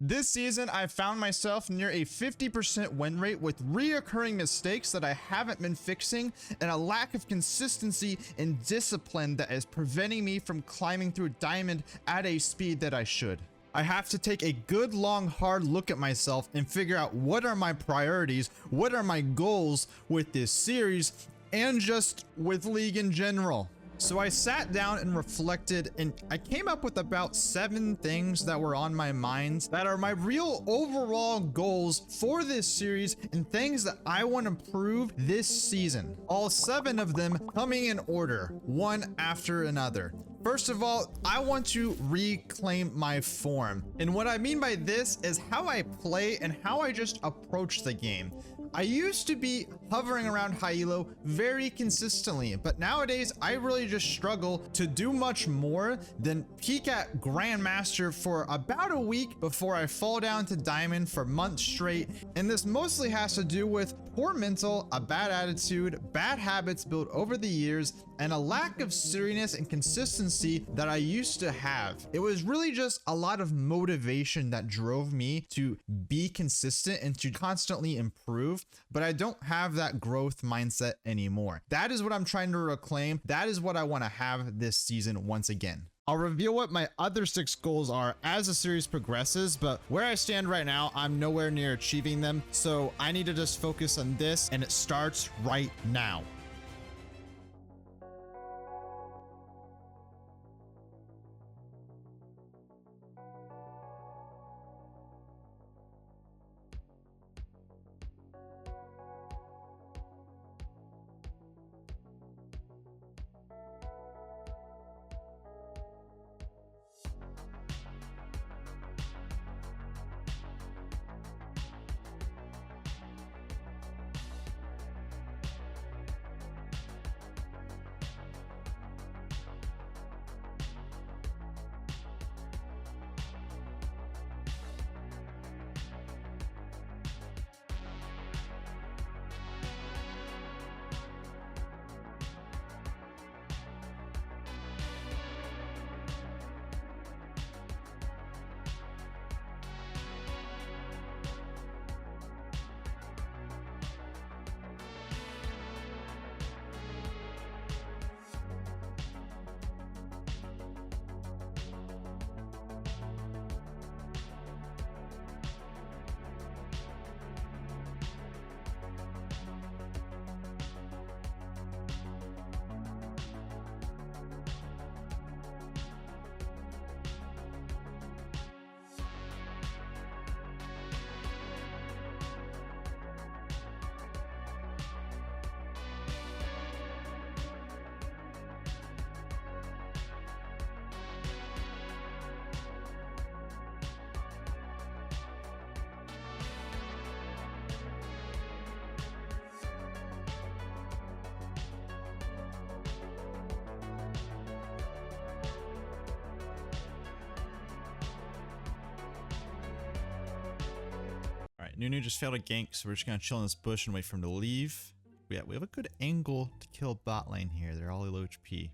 This season, I found myself near a 50% win rate with reoccurring mistakes that I haven't been fixing and a lack of consistency and discipline that is preventing me from climbing through Diamond at a speed that I should. I have to take a good, long, hard look at myself and figure out what are my priorities, what are my goals with this series, and just with League in general. So I sat down and reflected, and I came up with about 7 things that were on my mind that are my real overall goals for this series and things that I want to improve this season. All 7 of them coming in order, one after another. First of all, I want to reclaim my form. And what I mean by this is how I play and how I just approach the game. I used to be hovering around high elo very consistently, but nowadays I really just struggle to do much more than peak at Grandmaster for about a week before I fall down to Diamond for months straight. And this mostly has to do with poor mental, a bad attitude, bad habits built over the years, and a lack of seriousness and consistency that I used to have. It was really just a lot of motivation that drove me to be consistent and to constantly improve, but I don't have that growth mindset anymore. That is what I'm trying to reclaim. That is what I want to have this season once again. I'll reveal what my other 6 goals are as the series progresses, but where I stand right now, I'm nowhere near achieving them, so I need to just focus on this, and it starts right now. Nunu just failed a gank, so we're just gonna chill in this bush and wait for him to leave. Yeah, we have a good angle to kill bot lane here. They're all low HP.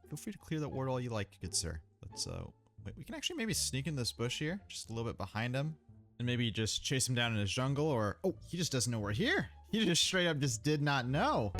Feel free to clear that ward all you like, good sir. Let's wait, we can actually maybe sneak in this bush here, just a little bit behind him, and maybe just chase him down in his jungle, or oh, he just doesn't know we're here. He just straight up just did not know.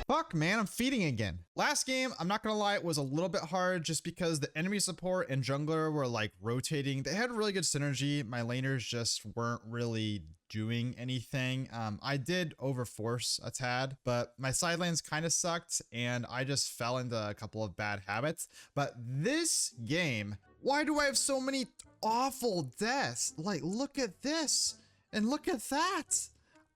Fuck, man, I'm feeding again. Last game, I'm not gonna lie, it was a little bit hard just because the enemy support and jungler were like rotating. They had really good synergy. My laners just weren't really doing anything. I did overforce a tad, but my side lanes kind of sucked and I just fell into a couple of bad habits. But this game, why do I have so many awful deaths? Like, look at this and look at that.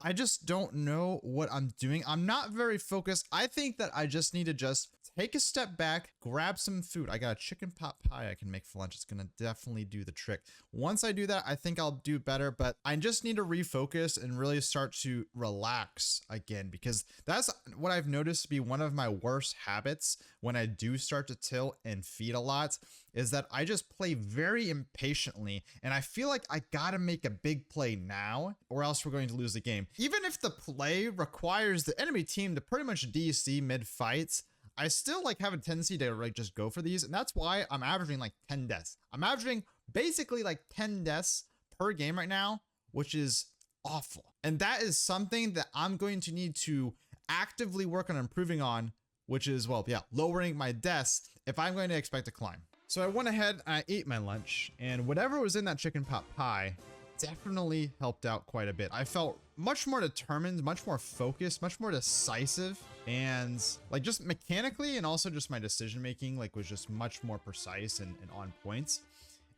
I just don't know what I'm doing. I'm not very focused. I think that I just need to just take a step back, grab some food. I got a chicken pot pie I can make for lunch. It's gonna definitely do the trick. Once I do that, I think I'll do better, but I just need to refocus and really start to relax again, because that's what I've noticed to be one of my worst habits when I do start to tilt and feed a lot, is that I just play very impatiently and I feel like I gotta make a big play now or else we're going to lose the game. Even if the play requires the enemy team to pretty much DC mid fights, I still like have a tendency to like just go for these, and that's why I'm averaging like 10 deaths. I'm averaging basically like 10 deaths per game right now, which is awful. And that is something that I'm going to need to actively work on improving on, which is, well, yeah, lowering my deaths if I'm going to expect to climb. So I went ahead and I ate my lunch, and whatever was in that chicken pot pie definitely helped out quite a bit. I felt much more determined, much more focused, much more decisive, and like just mechanically and also just my decision making like was just much more precise and on points.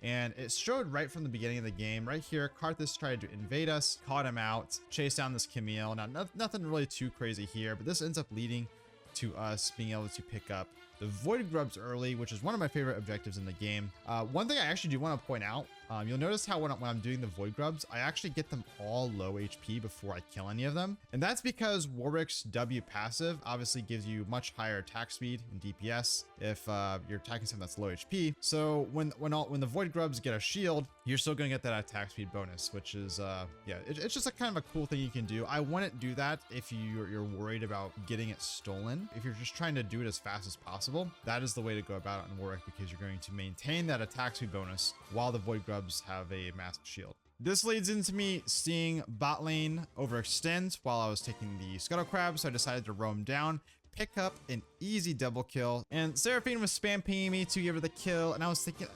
And it showed right from the beginning of the game. Right here, Karthus tried to invade us, caught him out, chased down this Camille. Now, nothing really too crazy here, but this ends up leading to us being able to pick up the Void Grubs early, which is one of my favorite objectives in the game. One thing I actually do want to point out, you'll notice how when I'm doing the Void Grubs, I actually get them all low HP before I kill any of them. And that's because Warwick's W passive obviously gives you much higher attack speed and DPS if you're attacking something that's low HP. So when the Void Grubs get a shield, you're still going to get that attack speed bonus, which is, yeah, it's just a kind of a cool thing you can do. I wouldn't do that if you're worried about getting it stolen. If you're just trying to do it as fast as possible, that is the way to go about it in Warwick, because you're going to maintain that attack speed bonus while the Void Grubs have a massive shield. This leads into me seeing bot lane overextend while I was taking the Scuttle Crab, so I decided to roam down, pick up an easy double kill, and Seraphine was spam pinging me to give her the kill, and I was thinking,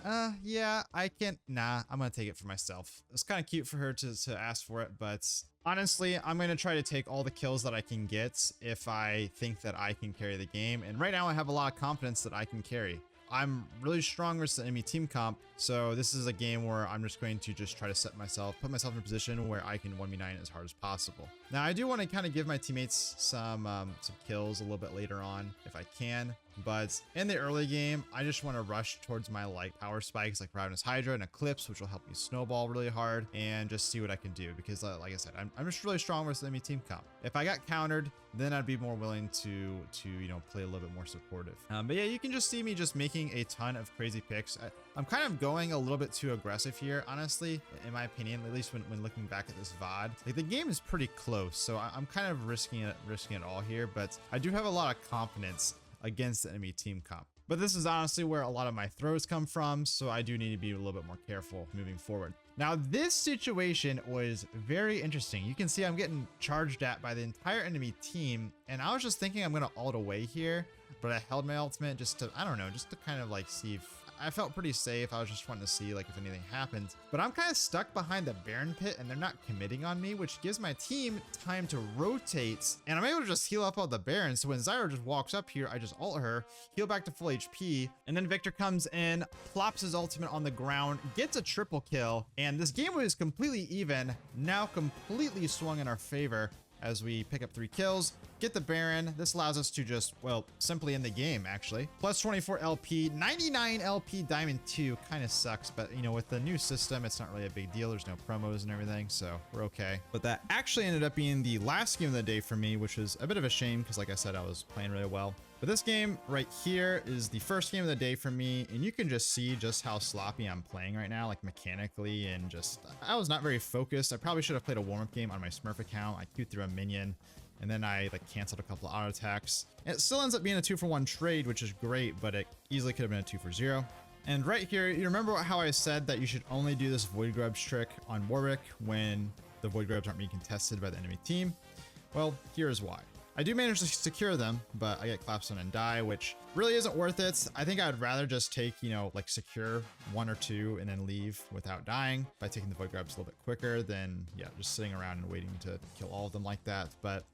yeah, I can, nah, I'm gonna take it for myself. It's kind of cute for her to ask for it, but honestly, I'm going to try to take all the kills that I can get if I think that I can carry the game, and right now I have a lot of confidence that I can carry. I'm really strong versus the enemy team comp, so this is a game where I'm just going to just try to put myself in a position where I can 1v9 as hard as possible. Now, I do want to kind of give my teammates some kills a little bit later on if I can, but in the early game, I just want to rush towards my like power spikes like Ravenous Hydra and Eclipse, which will help me snowball really hard and just see what I can do, because like I said, I'm just really strong versus the enemy team comp. If I got countered, then I'd be more willing to you know, play a little bit more supportive. But yeah, you can just see me just making a ton of crazy picks. I'm kind of going a little bit too aggressive here, honestly, in my opinion, at least when looking back at this VOD. Like, the game is pretty close, so I'm kind of risking it all here, but I do have a lot of confidence against the enemy team comp. But this is honestly where a lot of my throws come from, so I do need to be a little bit more careful moving forward. Now, this situation was very interesting. You can see I'm getting charged at by the entire enemy team, and I was just thinking I'm gonna ult away here, but I held my ultimate just to, I don't know, just to kind of like see if I felt pretty safe. I was just wanting to see like if anything happened, but I'm kind of stuck behind the Baron pit and they're not committing on me, which gives my team time to rotate, and I'm able to just heal up all the Baron. So when Zyra just walks up here, I just ult her, heal back to full HP, and then Victor comes in, plops his ultimate on the ground, gets a triple kill, and this game was completely even, now completely swung in our favor as we pick up 3 kills, get the Baron. This allows us to just, well, simply end the game, actually. Plus 24 LP, 99 LP Diamond 2 kind of sucks, but you know, with the new system, it's not really a big deal. There's no promos and everything, so we're okay. But that actually ended up being the last game of the day for me, which was a bit of a shame because, like I said, I was playing really well. But this game right here is the first game of the day for me, and you can just see just how sloppy I'm playing right now, like mechanically, and just, I was not very focused. I probably should have played a warm-up game on my Smurf account. I queued through a minion, and then I like canceled a couple of auto attacks. It still ends up being a 2-for-1 trade, which is great, but it easily could have been a 2-for-0. And right here, you remember how I said that you should only do this Void Grubs trick on Warwick when the Void Grubs aren't being contested by the enemy team? Well, here's why. I do manage to secure them, but I get Clapstone and die, which really isn't worth it. I think I'd rather just take, you know, like secure 1 or 2 and then leave without dying by taking the Void Grubs a little bit quicker than, yeah, just sitting around and waiting to kill all of them like that. But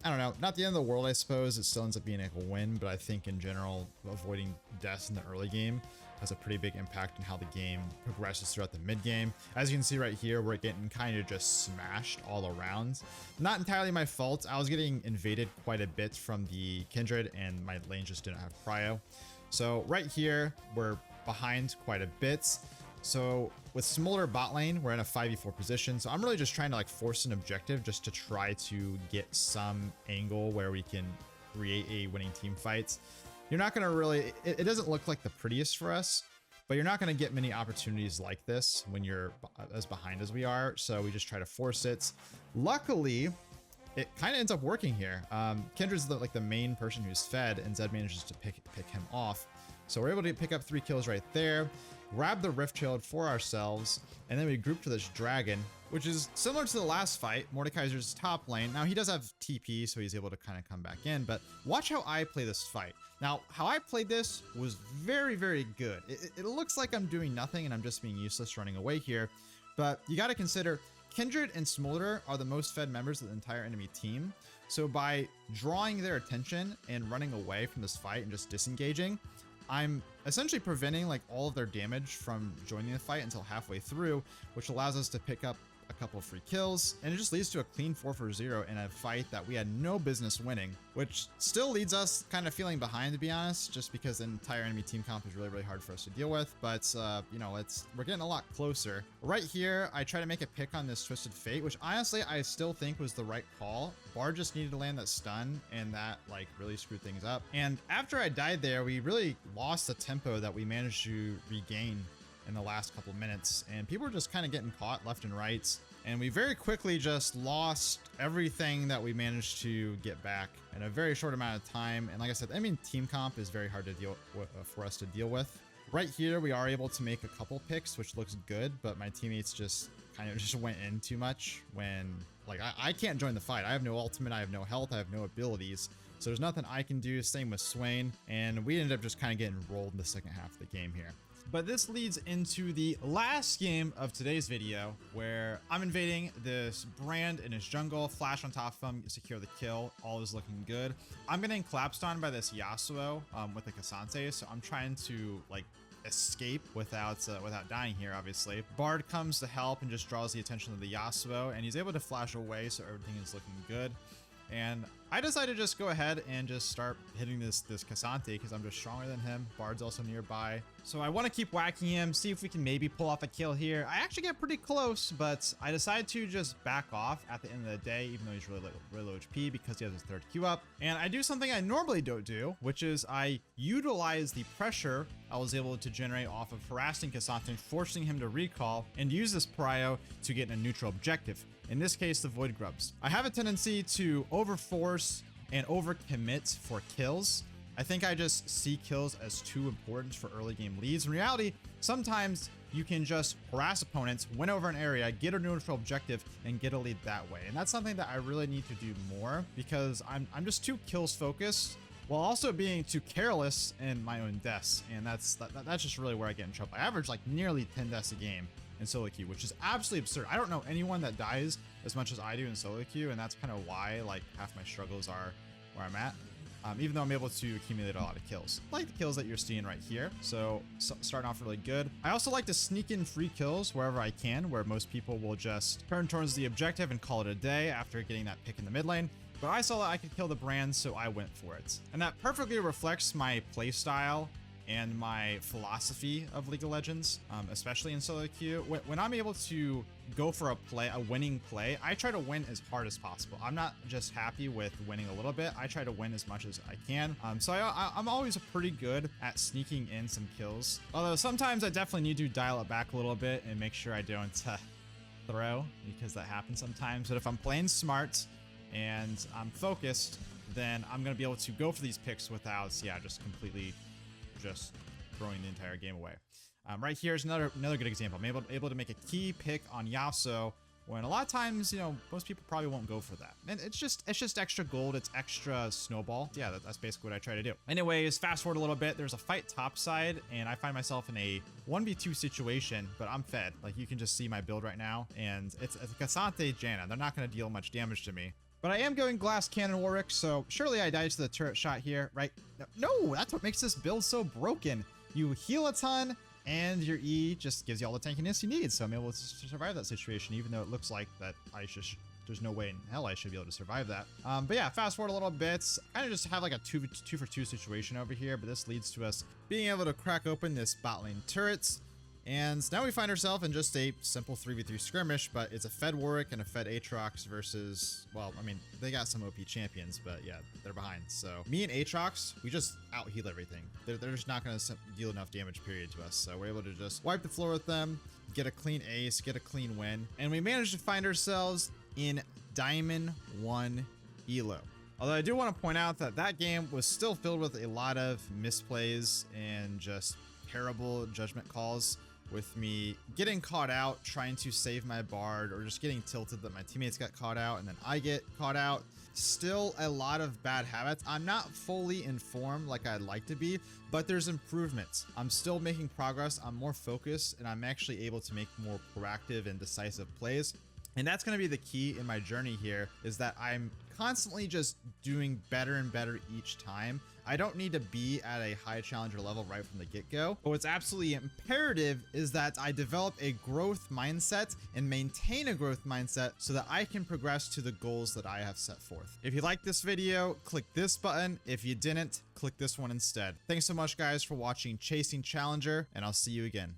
I don't know, not the end of the world, I suppose. It still ends up being a win, but I think in general, avoiding deaths in the early game has a pretty big impact on how the game progresses throughout the mid game. As you can see right here, we're getting kind of just smashed all around. Not entirely my fault. I was getting invaded quite a bit from the Kindred and my lane just didn't have prio. So right here, we're behind quite a bit. So with Smolder bot lane, we're in a 5v4 position. So I'm really just trying to like force an objective just to try to get some angle where we can create a winning team fight. You're not going to really, it doesn't look like the prettiest for us, but you're not going to get many opportunities like this when you're as behind as we are. So we just try to force it. Luckily, it kind of ends up working here. Kindred's like the main person who's fed, and Zed manages to pick him off. So we're able to pick up 3 kills right there, grab the Rift Shield for ourselves, and then we group to this dragon, which is similar to the last fight. Mordekaiser's top lane. Now he does have TP, so he's able to kind of come back in, but watch how I play this fight. Now, how I played this was very, very good. It looks like I'm doing nothing and I'm just being useless running away here, but you got to consider Kindred and Smolder are the most fed members of the entire enemy team. So by drawing their attention and running away from this fight and just disengaging, I'm essentially preventing like all of their damage from joining the fight until halfway through, which allows us to pick up a couple of free kills, and it just leads to a clean 4-for-0 in a fight that we had no business winning, which still leads us kind of feeling behind, to be honest, just because the entire enemy team comp is really, really hard for us to deal with. But you know, we're getting a lot closer. Right here, I try to make a pick on this Twisted Fate, which honestly I still think was the right call. Bard just needed to land that stun, and that like really screwed things up. And after I died there, we really lost the tempo that we managed to regain in the last couple minutes, and people were just kind of getting caught left and right, and we very quickly just lost everything that we managed to get back in a very short amount of time. And like I said, I mean, team comp is very hard to deal with, for us to deal with. Right here, we are able to make a couple picks, which looks good, but my teammates just kind of just went in too much when like I can't join the fight. I have no ultimate, I have no health, I have no abilities, so there's nothing I can do. Same with Swain, and we ended up just kind of getting rolled in the second half of the game here. But this leads into the last game of today's video, where I'm invading this Brand in his jungle, flash on top of him, secure the kill, all is looking good. I'm getting collapsed on by this Yasuo with the Cassante, so I'm trying to like escape without dying here, obviously. Bard comes to help and just draws the attention of the Yasuo, and he's able to flash away, so everything is looking good. And I decided to just go ahead and just start hitting this Cassante because I'm just stronger than him. Bard's also nearby. So I want to keep whacking him, see if we can maybe pull off a kill here. I actually get pretty close, but I decided to just back off at the end of the day, even though he's really low HP because he has his 3rd Q up. And I do something I normally don't do, which is I utilize the pressure I was able to generate off of harassing Cassante, forcing him to recall, and use this prio to get a neutral objective. In this case, the Void Grubs. I have a tendency to overforce and overcommit for kills. I think I just see kills as too important for early game leads. In reality, sometimes you can just harass opponents, win over an area, get a neutral objective, and get a lead that way. And that's something that I really need to do more because I'm just too kills focused, while also being too careless in my own deaths. And that's just really where I get in trouble. I average like nearly 10 deaths a game in solo queue, which is absolutely absurd. I don't know anyone that dies as much as I do in solo queue, and that's kind of why like half my struggles are where I'm at. Even though I'm able to accumulate a lot of kills, like the kills that you're seeing right here. So starting off really good. I also like to sneak in free kills wherever I can, where most people will just turn towards the objective and call it a day after getting that pick in the mid lane. But I saw that I could kill the Brand, so I went for it. And that perfectly reflects my play style and my philosophy of League of Legends, especially in solo queue. When I'm able to go for a winning play, I try to win as hard as possible. I'm not just happy with winning a little bit. I try to win as much as I can. So I'm always pretty good at sneaking in some kills. Although sometimes I definitely need to dial it back a little bit and make sure I don't throw, because that happens sometimes. But if I'm playing smart and I'm focused, then I'm gonna be able to go for these picks without, just completely just throwing the entire game away. Right here is another good example. I'm able to make a key pick on Yasuo when a lot of times, you know, most people probably won't go for that. And it's just extra gold. It's extra snowball. Yeah, that's basically what I try to do. Anyways, fast forward a little bit. There's a fight topside, and I find myself in a 1v2 situation, but I'm fed. Like, you can just see my build right now, and it's Cassante Janna. They're not going to deal much damage to me. But I am going Glass Cannon Warwick, so surely I die to the turret shot here, right? No, that's what makes this build so broken. You heal a ton, and your E just gives you all the tankiness you need. So I'm able to survive that situation, even though it looks like that there's no way in hell I should be able to survive that. But yeah, fast forward a little bit. Kind of just have like a two for two situation over here, but this leads to us being able to crack open this bot lane turrets. And now we find ourselves in just a simple 3v3 skirmish, but it's a fed Warwick and a fed Aatrox versus, well, I mean, they got some OP champions, but yeah, they're behind. So me and Aatrox, we just out heal everything. They're just not going to deal enough damage, period, to us. So we're able to just wipe the floor with them, get a clean ace, get a clean win. And we managed to find ourselves in Diamond 1 Elo. Although I do want to point out that that game was still filled with a lot of misplays and just terrible judgment calls, with me getting caught out trying to save my Bard, or just getting tilted that my teammates got caught out and then I get caught out. Still a lot of bad habits. I'm not fully informed like I'd like to be, but there's improvements. I'm still making progress. I'm more focused, and I'm actually able to make more proactive and decisive plays. And that's going to be the key in my journey here, is that I'm constantly just doing better and better each time. I don't need to be at a high challenger level right from the get-go, but what's absolutely imperative is that I develop a growth mindset and maintain a growth mindset so that I can progress to the goals that I have set forth. If you liked this video, click this button. If you didn't, click this one instead. Thanks so much, guys, for watching Chasing Challenger, and I'll see you again.